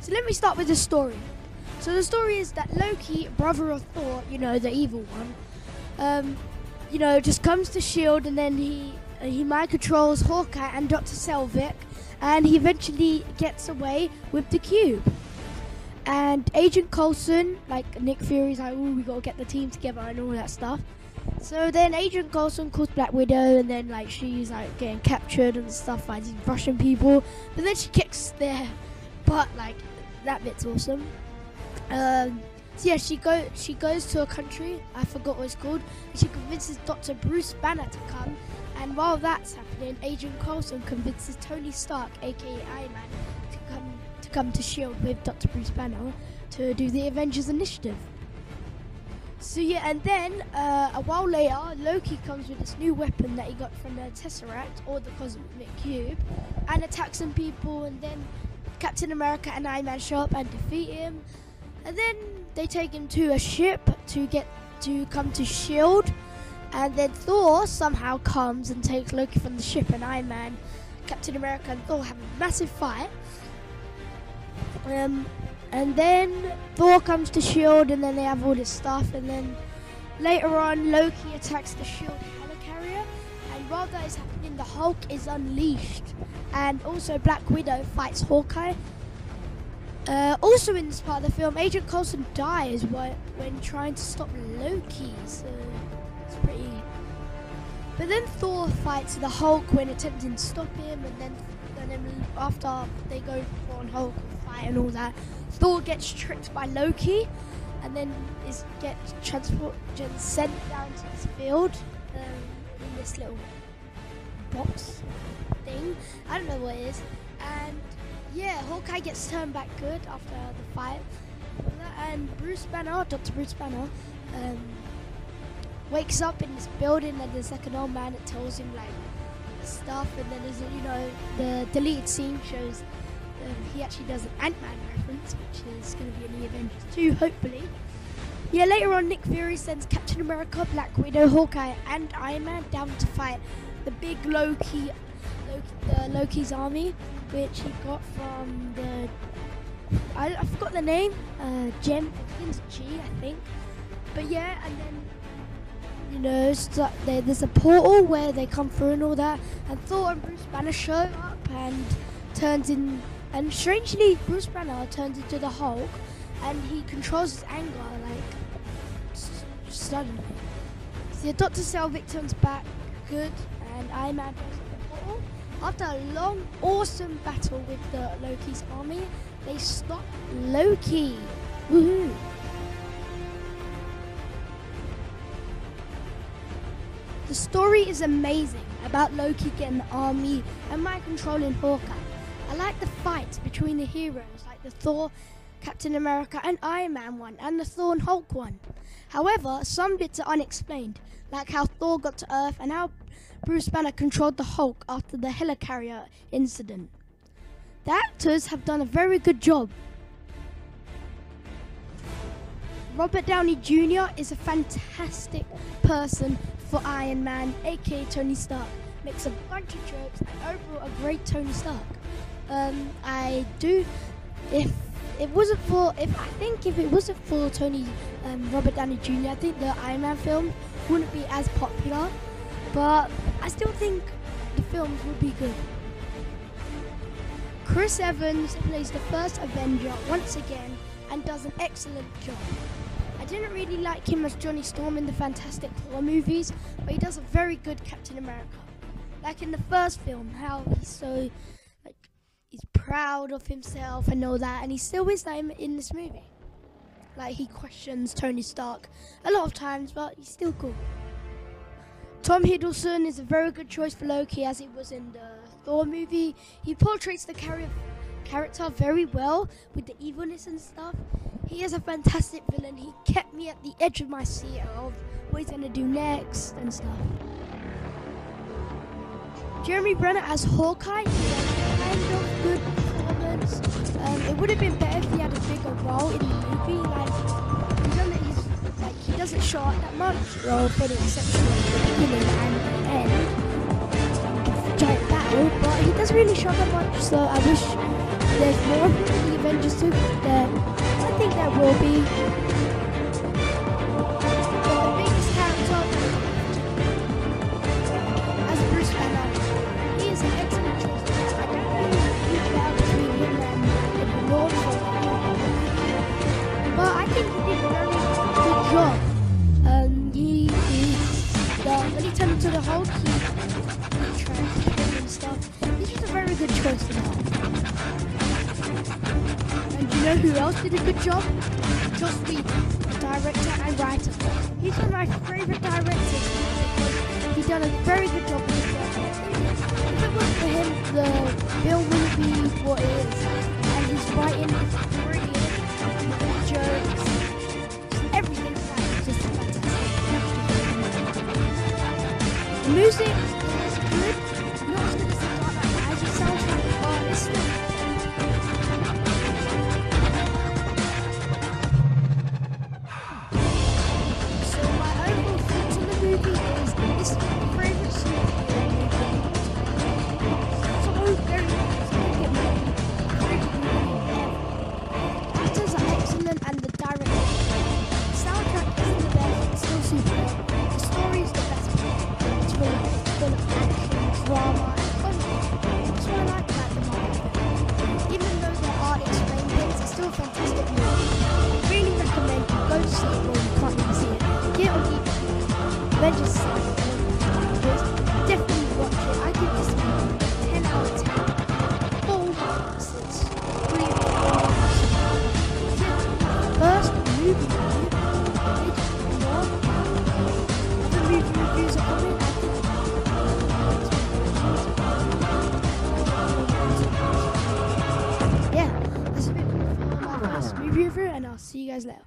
So let me start with the story. So the story is that Loki, brother of Thor, you know, the evil one, you know, just comes to S.H.I.E.L.D. and then he mind controls Hawkeye and Dr. Selvig, and he eventually gets away with the cube. And Agent Coulson, like Nick Fury's like, oh, we gotta get the team together and all that stuff. So then Agent Coulson calls Black Widow, and then like she's like getting captured and stuff by these Russian people. But then she kicks their butt, like that bit's awesome. So yeah, she goes to a country, I forgot what it's called, and she convinces Dr. Bruce Banner to come. And while that's happening, Agent Coulson convinces Tony Stark, aka Iron Man, to come to S.H.I.E.L.D. with Dr. Bruce Banner to do the Avengers Initiative. So yeah, and then a while later, Loki comes with this new weapon that he got from the Tesseract, or the Cosmic Cube, and attacks some people, and then Captain America and Iron Man show up and defeat him. And then they take him to a ship to come to S.H.I.E.L.D. And then Thor somehow comes and takes Loki from the ship, and Iron Man, Captain America and Thor have a massive fight. And then Thor comes to S.H.I.E.L.D. and then they have all this stuff, and then later on Loki attacks the S.H.I.E.L.D. helicarrier, and while that is happening the Hulk is unleashed, and also Black Widow fights Hawkeye. Also in this part of the film, Agent Coulson dies when trying to stop Loki, so it's pretty... But then Thor fights the Hulk when attempting to stop him, and then after they go on Hulk fight and all that, Thor gets tricked by Loki, and then gets sent down to this field in this little box thing. I don't know what it is, and yeah, Hawkeye gets turned back good after the fight, and Dr. Bruce Banner, wakes up in this building, and there's like an old man that tells him like stuff, and then there's, you know, the deleted scene shows he actually does an Ant-Man reference, which is going to be in the Avengers 2, hopefully. Yeah, later on Nick Fury sends Captain America, Black Widow, Hawkeye and Iron Man down to fight the big Loki's army, which he got from the... I forgot the name, Jen, begins with G, I think. But yeah, and then, you know, so there's a portal where they come through and all that, and Thor and Bruce Banner show up and strangely Bruce Banner turns into the Hulk, and he controls his anger like suddenly. So Dr. Selvig turns back good, and Iron Man goes to the portal. After a long, awesome battle with the Loki's army, they stop Loki. Woohoo! The story is amazing about Loki getting the army and mind controlling Hawkeye. I like the fights between the heroes, like the Thor, Captain America and Iron Man one, and the Thor and Hulk one. However, some bits are unexplained, like how Thor got to Earth and how Bruce Banner controlled the Hulk after the helicarrier incident. The actors have done a very good job. Robert Downey Jr. is a fantastic person for Iron Man, aka Tony Stark. Makes a bunch of jokes and overall a great Tony Stark. If it wasn't for Robert Downey Jr., I think the Iron Man film wouldn't be as popular, but I still think the films would be good. Chris Evans plays the first Avenger once again and does an excellent job. I didn't really like him as Johnny Storm in the Fantastic Four movies, but he does a very good Captain America. Like in the first film, how he's so, like, he's proud of himself and all that, and he still is that in this movie. Like, he questions Tony Stark a lot of times, but he's still cool. Tom Hiddleston is a very good choice for Loki, as he was in the Thor movie. He portrays the character very well with the evilness and stuff. He is a fantastic villain. He kept me at the edge of my seat of what he's going to do next and stuff. Jeremy Renner as Hawkeye is a kind of good performance. It would have been better if he had a bigger role in the movie. He doesn't show up that much, well, for the exception of the beginning and the end of the giant battle, but he doesn't really show up that much, so I wish there's more of the Avengers 2, there, I think there will be. But the biggest character as Bruce Banner, he is an excellent choice. I don't know who's better between him and Edward Norton, but I think he did a very good job. When he turned into the Hulk, he transformed and stuff. This was a very good choice for that. And you know who else did a good job? Joss Whedon, director and writer. He's one of my favourite directors because he's done a very good job with his work. If it wasn't for him, the film wouldn't be what it is. And his writing is brilliant. The jokes, everything about it is just fantastic. The music is good, not as good as the Dark Knight Rises soundtrack, but it's still. So my overall thoughts on the movie is this is my favourite superhero movie. So very actors are excellent and the director. The soundtrack isn't the best, it's still superb. The story is the best. Full of action, drama, and comedy. That's what I like about the Marvel. Even though there are explained bits, it's still a fantastic movie. Really recommend you go to see it when you can't even see it. Get on YouTube. Avengers Assemble. Just definitely watch it. I give this movie 10 out of 10. Full marks. It's really awesome. First movie review. Other movie reviews are coming. Review, and I'll see you guys later.